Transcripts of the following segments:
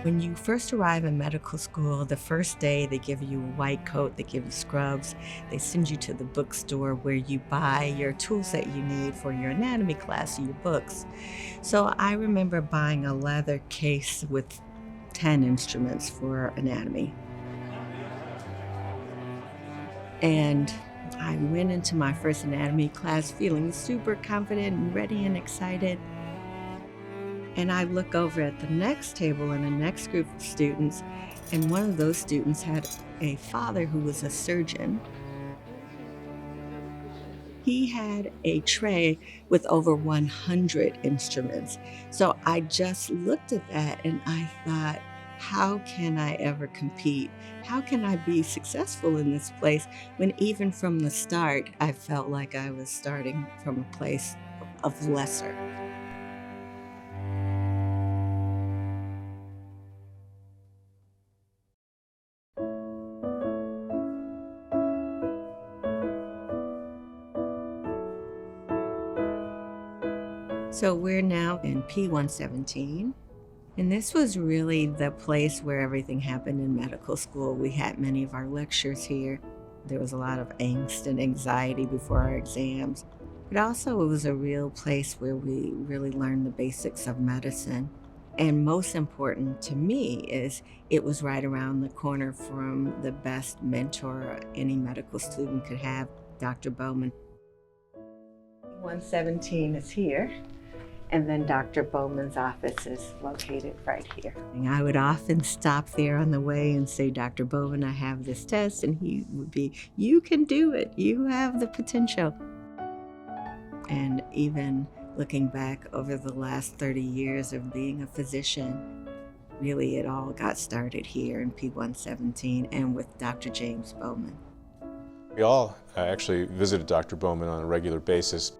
When you first arrive in medical school, the first day they give you a white coat, they give you scrubs, they send you to the bookstore where you buy your tools that you need for your anatomy class or your books. So I remember buying a leather case with 10 instruments for anatomy. And I went into my first anatomy class feeling super confident and ready and excited. And I look over at the next table in the next group of students, and one of those students had a father who was a surgeon. He had a tray with over 100 instruments. So I just looked at that and I thought, how can I ever compete? How can I be successful in this place when even from the start, I felt like I was starting from a place of lesser? So we're now in P117, and this was really the place where everything happened in medical school. We had many of our lectures here. There was a lot of angst and anxiety before our exams, but also it was a real place where we really learned the basics of medicine. And most important to me is it was right around the corner from the best mentor any medical student could have, Dr. Bowman. 117 is here. And then Dr. Bowman's office is located right here. And I would often stop there on the way and say, Dr. Bowman, I have this test. And he would be, you can do it. You have the potential. And even looking back over the last 30 years of being a physician, really it all got started here in P117 and with Dr. James Bowman. We all actually visited Dr. Bowman on a regular basis.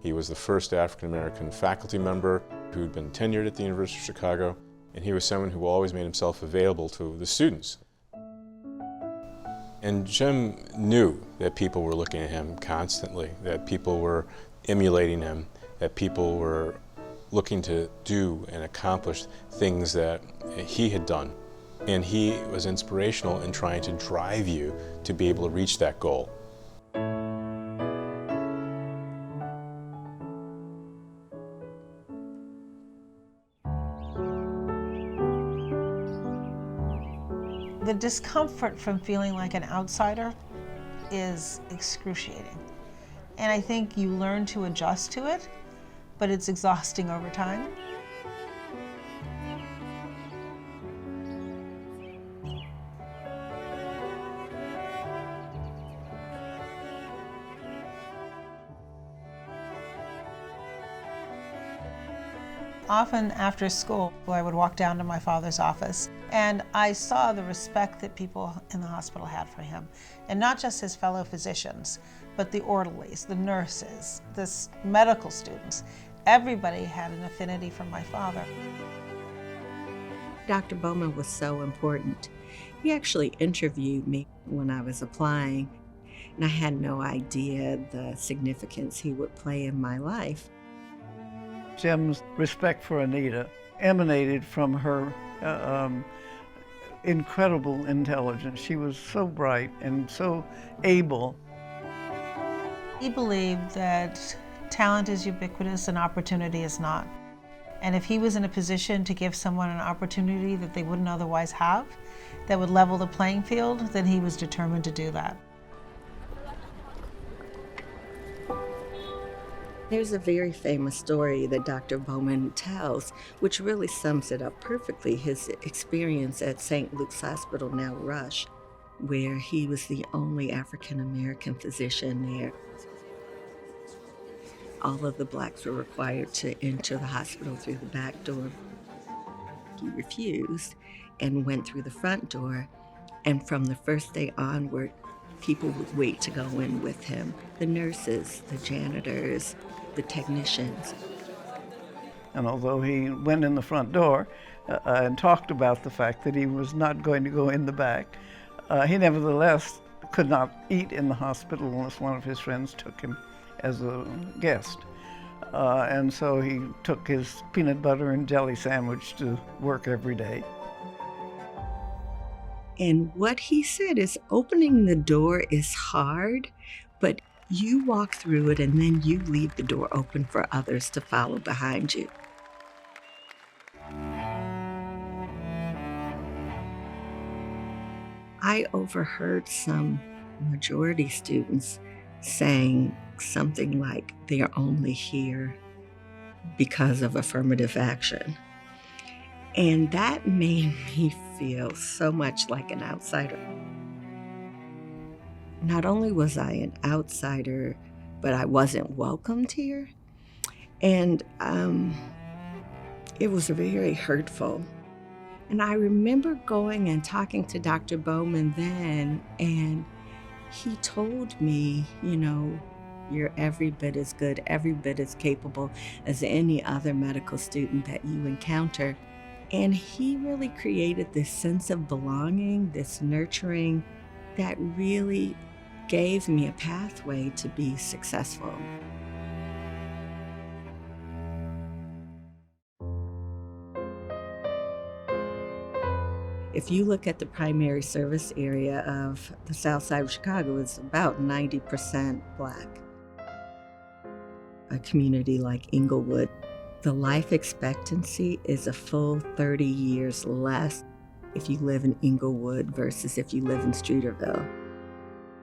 He was the first African-American faculty member who'd been tenured at the University of Chicago, and he was someone who always made himself available to the students. And Jim knew that people were looking at him constantly, that people were emulating him, that people were looking to do and accomplish things that he had done. And he was inspirational in trying to drive you to be able to reach that goal. The discomfort from feeling like an outsider is excruciating. And I think you learn to adjust to it, but it's exhausting over time. Often after school, I would walk down to my father's office, and I saw the respect that people in the hospital had for him. And not just his fellow physicians, but the orderlies, the nurses, the medical students. Everybody had an affinity for my father. Dr. Bowman was so important. He actually interviewed me when I was applying, and I had no idea the significance he would play in my life. Jim's respect for Anita emanated from her incredible intelligence. She was so bright and so able. He believed that talent is ubiquitous and opportunity is not. And if he was in a position to give someone an opportunity that they wouldn't otherwise have, that would level the playing field, then he was determined to do that. There's a very famous story that Dr. Bowman tells, which really sums it up perfectly, his experience at St. Luke's Hospital, now Rush, where he was the only African-American physician there. All of the blacks were required to enter the hospital through the back door. He refused and went through the front door, and from the first day onward, people would wait to go in with him. The nurses, the janitors, the technicians. And although he went in the front door and talked about the fact that he was not going to go in the back, he nevertheless could not eat in the hospital unless one of his friends took him as a guest. And so he took his peanut butter and jelly sandwich to work every day. And what he said is opening the door is hard, but you walk through it and then you leave the door open for others to follow behind you. I overheard some majority students saying something like they're only here because of affirmative action. And that made me feel so much like an outsider. Not only was I an outsider, but I wasn't welcomed here. And it was very hurtful. And I remember going and talking to Dr. Bowman then, and he told me, you know, you're every bit as good, every bit as capable as any other medical student that you encounter. And he really created this sense of belonging, this nurturing that really gave me a pathway to be successful. If you look at the primary service area of the south side of Chicago, it's about 90% Black. A community like Inglewood, the life expectancy is a full 30 years less if you live in Inglewood versus if you live in Streeterville.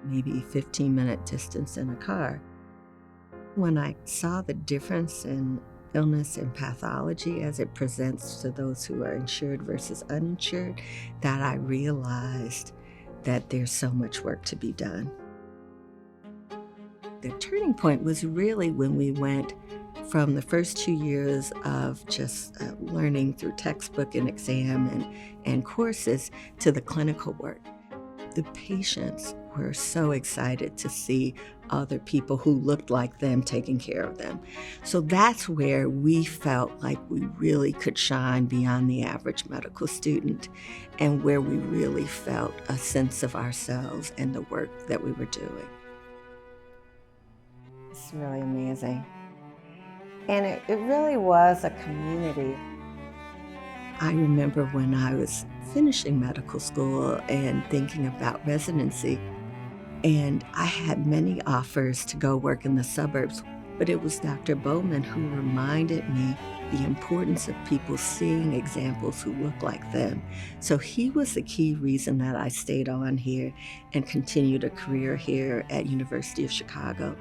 Maybe 15-minute distance in a car. When I saw the difference in illness and pathology as it presents to those who are insured versus uninsured, that I realized that there's so much work to be done. The turning point was really when we went from the first 2 years of just learning through textbook and exam and courses to the clinical work. The patients were so excited to see other people who looked like them taking care of them. So that's where we felt like we really could shine beyond the average medical student, and where we really felt a sense of ourselves and the work that we were doing. It's really amazing. And it really was a community. I remember when I was finishing medical school and thinking about residency, and I had many offers to go work in the suburbs, but it was Dr. Bowman who reminded me the importance of people seeing examples who look like them. So he was the key reason that I stayed on here and continued a career here at University of Chicago.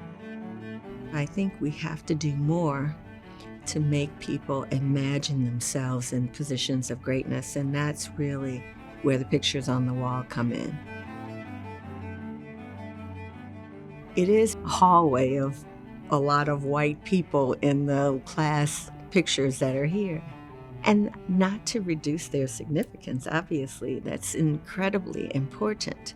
I think we have to do more to make people imagine themselves in positions of greatness, and that's really where the pictures on the wall come in. It is a hallway of a lot of white people in the class pictures that are here. And not to reduce their significance, obviously, that's incredibly important.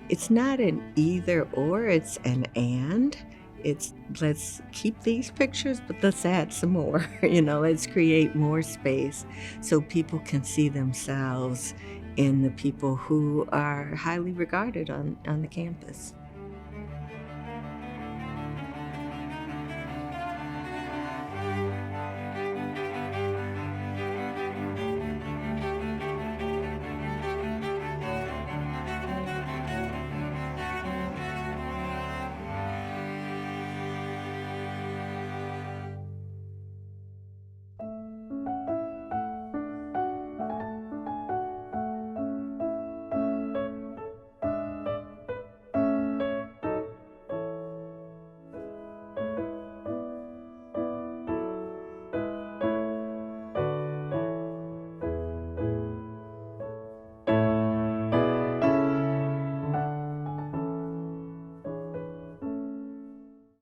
It's not an either or, it's an and. It's let's keep these pictures, but let's add some more. Let's create more space so people can see themselves in the people who are highly regarded on the campus.